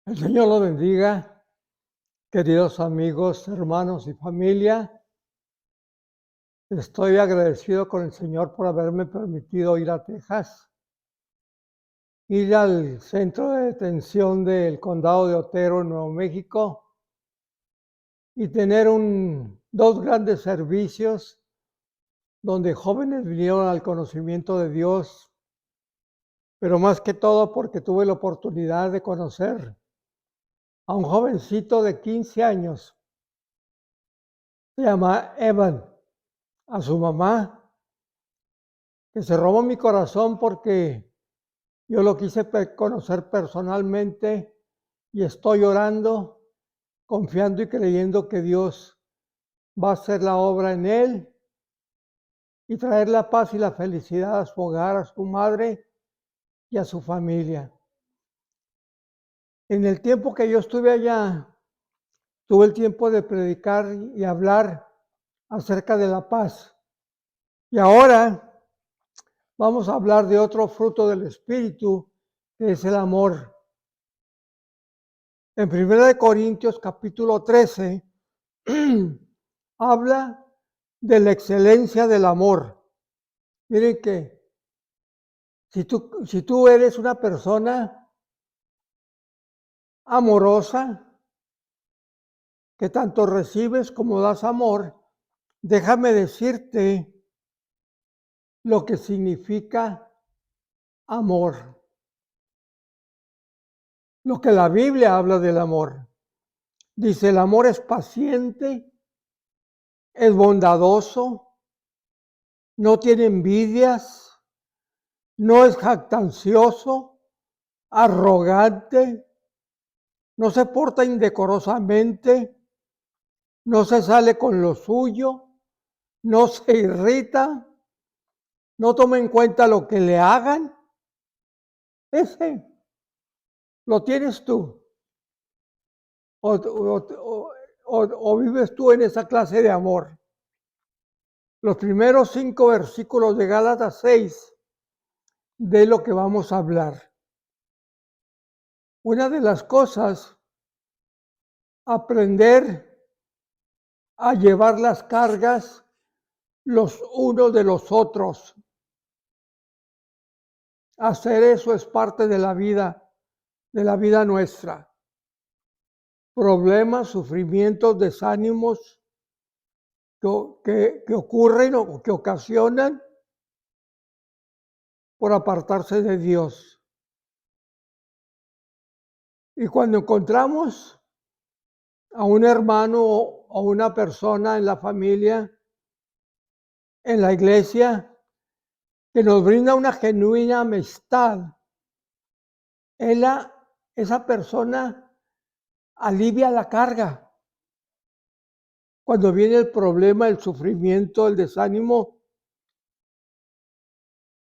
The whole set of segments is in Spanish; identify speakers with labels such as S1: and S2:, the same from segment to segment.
S1: El Señor los bendiga, queridos amigos, hermanos y familia. Estoy agradecido con el Señor por haberme permitido ir a Texas, ir al centro de detención del condado de Otero, en Nuevo México, y tener dos grandes servicios donde jóvenes vinieron al conocimiento de Dios, pero más que todo porque tuve la oportunidad de conocer a un jovencito de 15 años, se llama Evan, a su mamá, que se robó mi corazón porque yo lo quise conocer personalmente y estoy orando, confiando y creyendo que Dios va a hacer la obra en él y traer la paz y la felicidad a su hogar, a su madre y a su familia. En el tiempo que yo estuve allá, tuve el tiempo de predicar y hablar acerca de la paz. Y ahora vamos a hablar de otro fruto del Espíritu, que es el amor. En 1 Corintios capítulo 13 habla de la excelencia del amor. Miren que si tú eres una persona amorosa, que tanto recibes como das amor, déjame decirte lo que significa amor. Lo que la Biblia habla del amor. Dice, el amor es paciente, es bondadoso, no tiene envidias, no es jactancioso, arrogante, no se porta indecorosamente, no se sale con lo suyo, no se irrita, no toma en cuenta lo que le hagan. Ese lo tienes tú. O vives tú en esa clase de amor. Los primeros 5 versículos de Gálatas 6, de lo que vamos a hablar. Una de las cosas, aprender a llevar las cargas los unos de los otros. Hacer eso es parte de la vida nuestra. Problemas, sufrimientos, desánimos que ocurren o que ocasionan por apartarse de Dios. Y cuando encontramos a un hermano o una persona en la familia, en la iglesia, que nos brinda una genuina amistad, esa persona alivia la carga. Cuando viene el problema, el sufrimiento, el desánimo,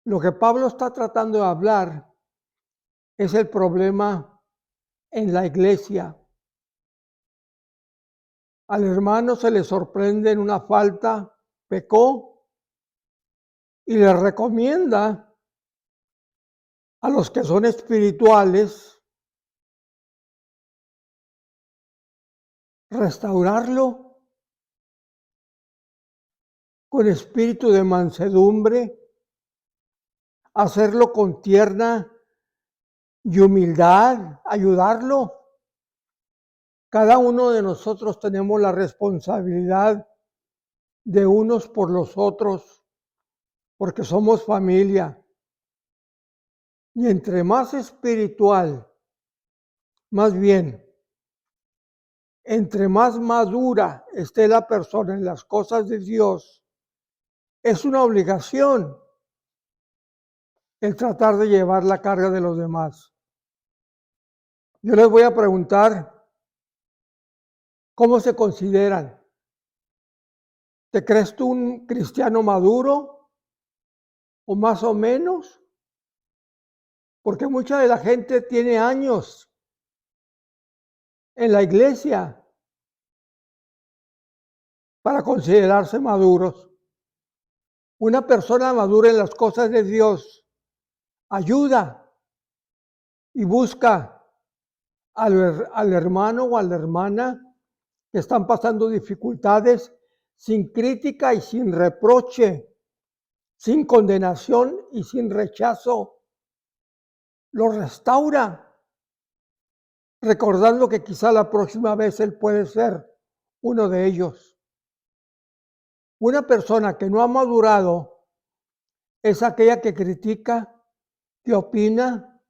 S1: lo que Pablo está tratando de hablar es el problema en la iglesia. Al hermano se le sorprende en una falta, pecó, y le recomienda a los que son espirituales restaurarlo con espíritu de mansedumbre, hacerlo con tierna y humildad, ayudarlo. Cada uno de nosotros tenemos la responsabilidad de unos por los otros, porque somos familia. Y entre más espiritual, más bien, entre más madura esté la persona en las cosas de Dios, es una obligación el tratar de llevar la carga de los demás. Yo les voy a preguntar, ¿cómo se consideran? ¿Te crees tú un cristiano maduro o más o menos? Porque mucha de la gente tiene años en la iglesia para considerarse maduros. Una persona madura en las cosas de Dios ayuda y busca al hermano o a la hermana que están pasando dificultades sin crítica y sin reproche, sin condenación y sin rechazo. Lo restaura, recordando que quizá la próxima vez él puede ser uno de ellos. Una persona que no ha madurado es aquella que critica, que opina,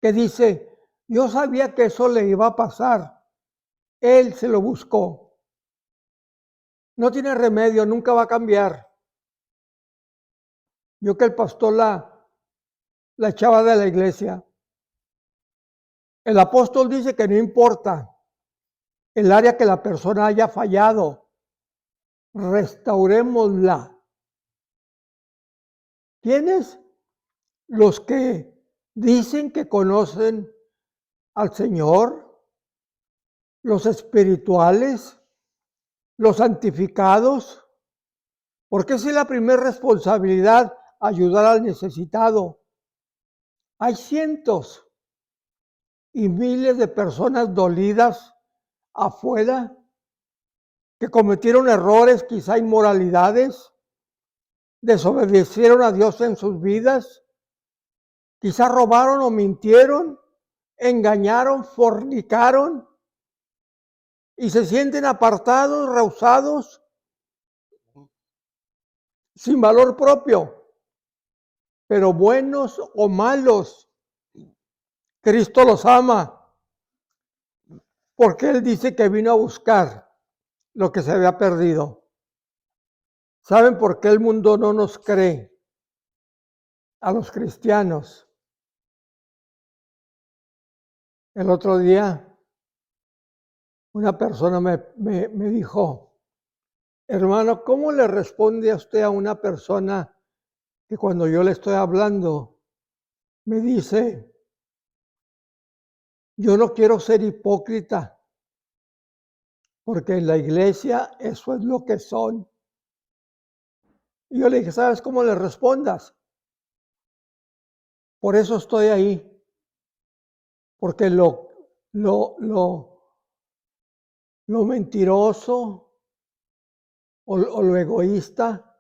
S1: que dice, yo sabía que eso le iba a pasar, él se lo buscó. No tiene remedio, nunca va a cambiar. Yo que el pastor la echaba de la iglesia. El apóstol dice que no importa el área que la persona haya fallado, restaurémosla. ¿Quiénes? Los que dicen que conocen al Señor, los espirituales, los santificados, porque esa es la primera responsabilidad, ayudar al necesitado. Hay cientos y miles de personas dolidas afuera que cometieron errores, quizá inmoralidades, desobedecieron a Dios en sus vidas, quizá robaron o mintieron, engañaron, fornicaron y se sienten apartados, rehusados, sin valor propio, pero buenos o malos, Cristo los ama, porque Él dice que vino a buscar lo que se había perdido. ¿Saben por qué el mundo no nos cree a los cristianos? El otro día una persona me dijo, hermano, ¿cómo le responde a usted a una persona que cuando yo le estoy hablando me dice, yo no quiero ser hipócrita, porque en la iglesia eso es lo que son? Y yo le dije, ¿sabes cómo le respondas? Por eso estoy ahí, porque lo mentiroso o lo egoísta,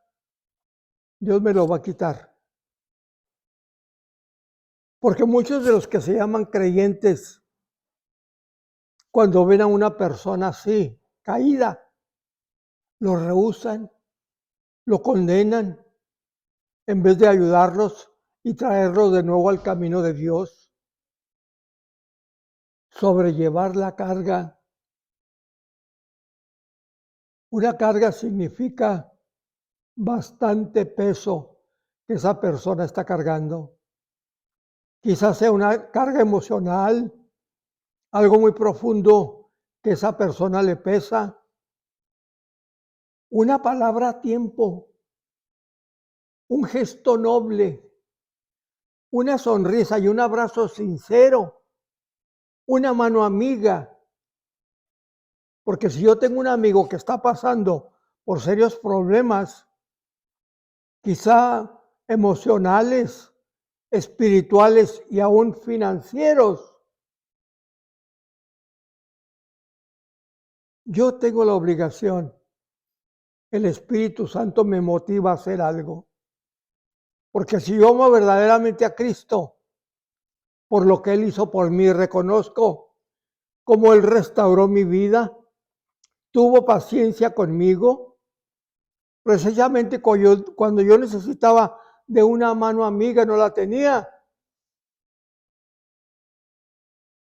S1: Dios me lo va a quitar. Porque muchos de los que se llaman creyentes, cuando ven a una persona así, caída, lo rehúsan, lo condenan, en vez de ayudarlos y traerlos de nuevo al camino de Dios. Sobrellevar la carga. Una carga significa bastante peso que esa persona está cargando. Quizás sea una carga emocional, algo muy profundo que esa persona le pesa. Una palabra a tiempo, un gesto noble, una sonrisa y un abrazo sincero, una mano amiga. Porque si yo tengo un amigo que está pasando por serios problemas, quizá emocionales, espirituales y aún financieros, yo tengo la obligación, el Espíritu Santo me motiva a hacer algo. Porque si yo amo verdaderamente a Cristo, por lo que Él hizo por mí, reconozco cómo Él restauró mi vida, tuvo paciencia conmigo, precisamente cuando yo necesitaba de una mano amiga, no la tenía.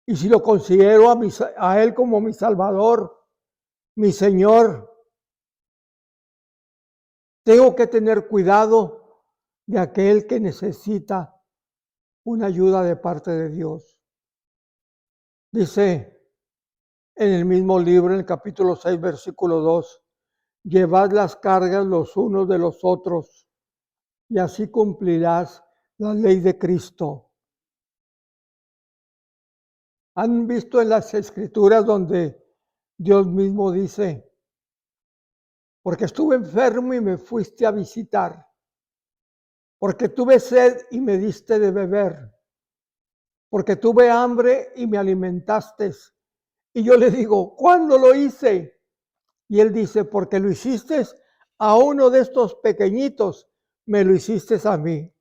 S1: Y si lo considero a Él como mi Salvador, mi Señor, tengo que tener cuidado de aquel que necesita una ayuda de parte de Dios. Dice en el mismo libro, en el capítulo 6, versículo 2, llevad las cargas los unos de los otros, y así cumplirás la ley de Cristo. ¿Han visto en las Escrituras donde Dios mismo dice, porque estuve enfermo y me fuiste a visitar, porque tuve sed y me diste de beber, porque tuve hambre y me alimentaste. Y yo le digo, ¿cuándo lo hice? Y él dice, porque lo hiciste a uno de estos pequeñitos, me lo hiciste a mí.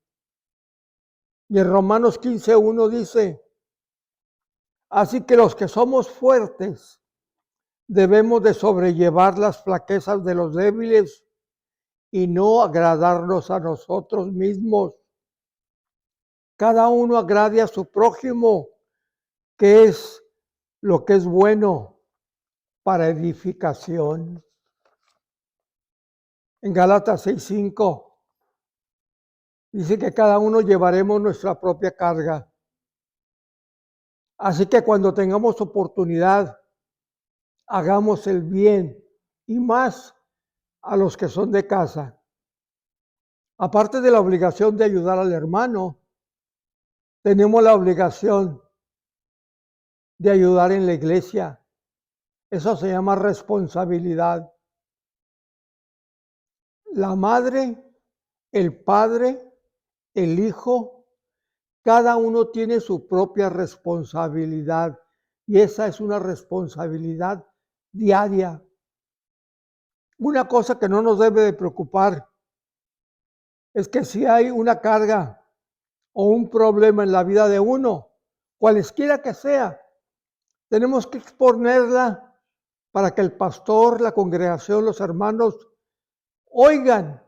S1: Y en Romanos 15:1 dice, así que los que somos fuertes debemos de sobrellevar las flaquezas de los débiles y no agradarnos a nosotros mismos. Cada uno agrade a su prójimo, que es lo que es bueno para edificación. En Gálatas 6:5 dice que cada uno llevaremos nuestra propia carga. Así que cuando tengamos oportunidad, hagamos el bien y más a los que son de casa. Aparte de la obligación de ayudar al hermano, tenemos la obligación de ayudar en la iglesia. Eso se llama responsabilidad. La madre, el padre, el hijo, cada uno tiene su propia responsabilidad y esa es una responsabilidad diaria. Una cosa que no nos debe de preocupar es que si hay una carga o un problema en la vida de uno, cualesquiera que sea, tenemos que exponerla para que el pastor, la congregación, los hermanos oigan,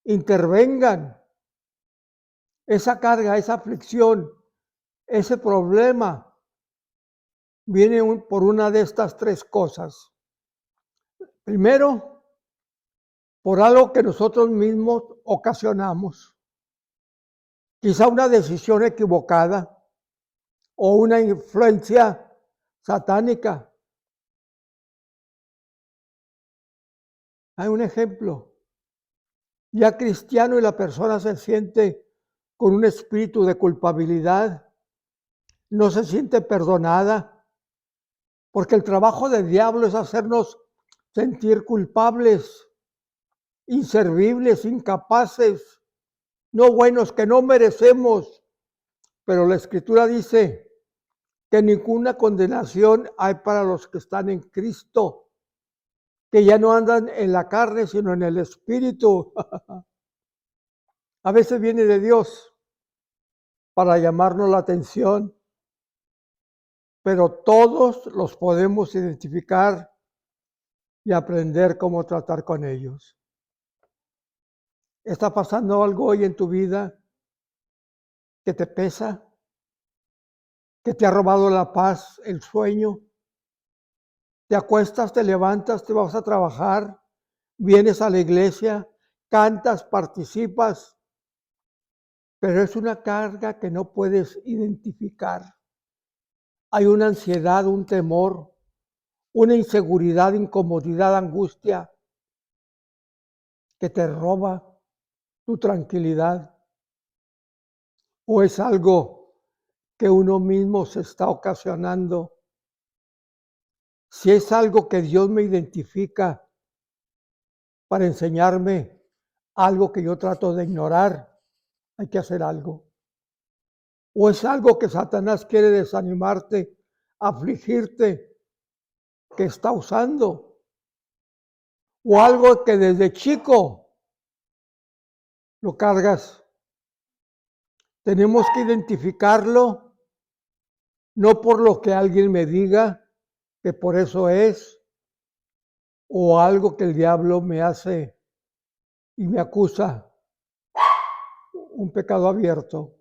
S1: intervengan. Esa carga, esa aflicción, ese problema viene por una de estas tres cosas. Primero, por algo que nosotros mismos ocasionamos. Quizá una decisión equivocada o una influencia satánica. Hay un ejemplo. Ya cristiano y la persona se siente con un espíritu de culpabilidad, no se siente perdonada, porque el trabajo del diablo es hacernos sentir culpables, inservibles, incapaces, no buenos, que no merecemos. Pero la Escritura dice que ninguna condenación hay para los que están en Cristo, que ya no andan en la carne, sino en el Espíritu. A veces viene de Dios para llamarnos la atención, pero todos los podemos identificar y aprender cómo tratar con ellos. ¿Está pasando algo hoy en tu vida que te pesa? ¿Que te ha robado la paz, el sueño? Te acuestas, te levantas, te vas a trabajar, vienes a la iglesia, cantas, participas, pero es una carga que no puedes identificar. Hay una ansiedad, un temor, una inseguridad, incomodidad, angustia que te roba tu tranquilidad. ¿O es algo que uno mismo se está ocasionando? Si es algo que Dios me identifica para enseñarme algo que yo trato de ignorar, hay que hacer algo. O es algo que Satanás quiere desanimarte, afligirte, que está usando. O algo que desde chico lo cargas. Tenemos que identificarlo, no por lo que alguien me diga, que por eso es, o algo que el diablo me hace y me acusa, un pecado abierto.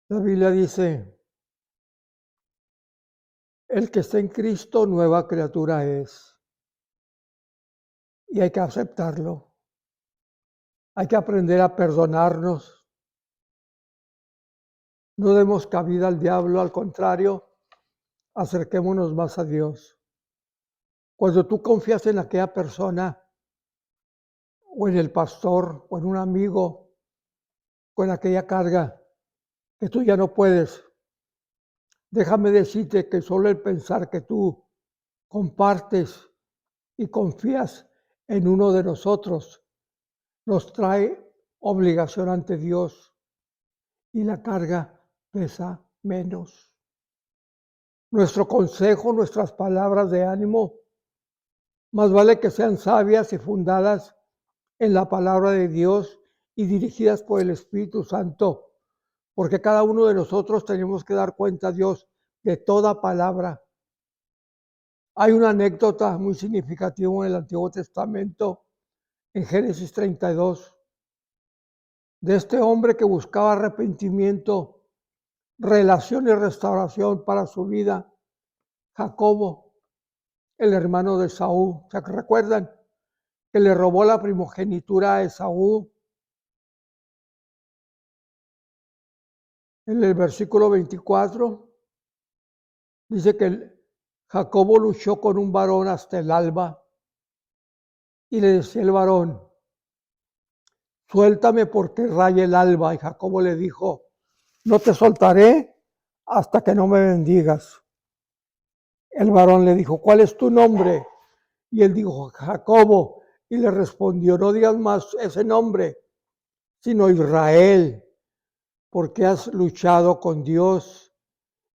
S1: La Biblia dice, el que está en Cristo, nueva criatura es. Y hay que aceptarlo. Hay que aprender a perdonarnos. No demos cabida al diablo, al contrario, acerquémonos más a Dios. Cuando tú confías en aquella persona, o en el pastor, o en un amigo, con aquella carga que tú ya no puedes, déjame decirte que solo el pensar que tú compartes y confías en uno de nosotros nos trae obligación ante Dios y la carga pesa menos. Nuestro consejo, nuestras palabras de ánimo, más vale que sean sabias y fundadas en la palabra de Dios y dirigidas por el Espíritu Santo, porque cada uno de nosotros tenemos que dar cuenta a Dios de toda palabra. Hay una anécdota muy significativa en el Antiguo Testamento, en Génesis 32, de este hombre que buscaba arrepentimiento, relación y restauración para su vida, Jacobo, el hermano de Esaú. ¿Se recuerdan? Que le robó la primogenitura a Esaú. En el versículo 24 dice que Jacobo luchó con un varón hasta el alba y le decía el varón, suéltame porque raya el alba. Y Jacobo le dijo, no te soltaré hasta que no me bendigas. El varón le dijo, ¿cuál es tu nombre? Y él dijo, Jacobo. Y le respondió, no digas más ese nombre, sino Israel, porque has luchado con Dios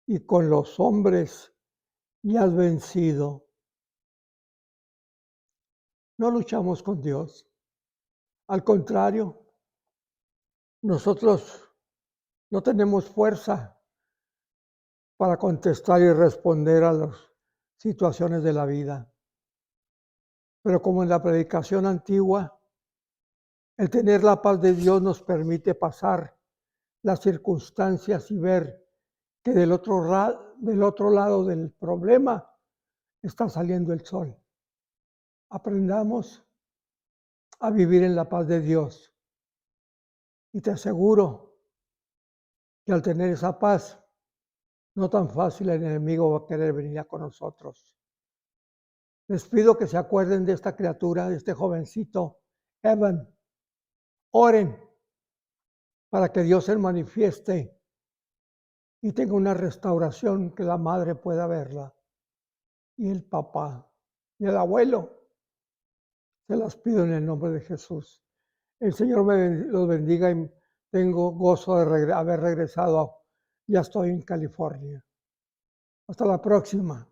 S1: y con los hombres y has vencido. No luchamos con Dios. Al contrario, nosotros no tenemos fuerza para contestar y responder a las situaciones de la vida. Pero como en la predicación antigua, el tener la paz de Dios nos permite pasar las circunstancias y ver que del otro lado del problema está saliendo el sol. Aprendamos a vivir en la paz de Dios. Y te aseguro que al tener esa paz, no tan fácil el enemigo va a querer venir con nosotros. Les pido que se acuerden de esta criatura, de este jovencito, Evan. Oren para que Dios se manifieste y tenga una restauración, que la madre pueda verla, y el papá, y el abuelo. Se las pido en el nombre de Jesús. El Señor los bendiga y tengo gozo de haber regresado. Ya estoy en California. Hasta la próxima.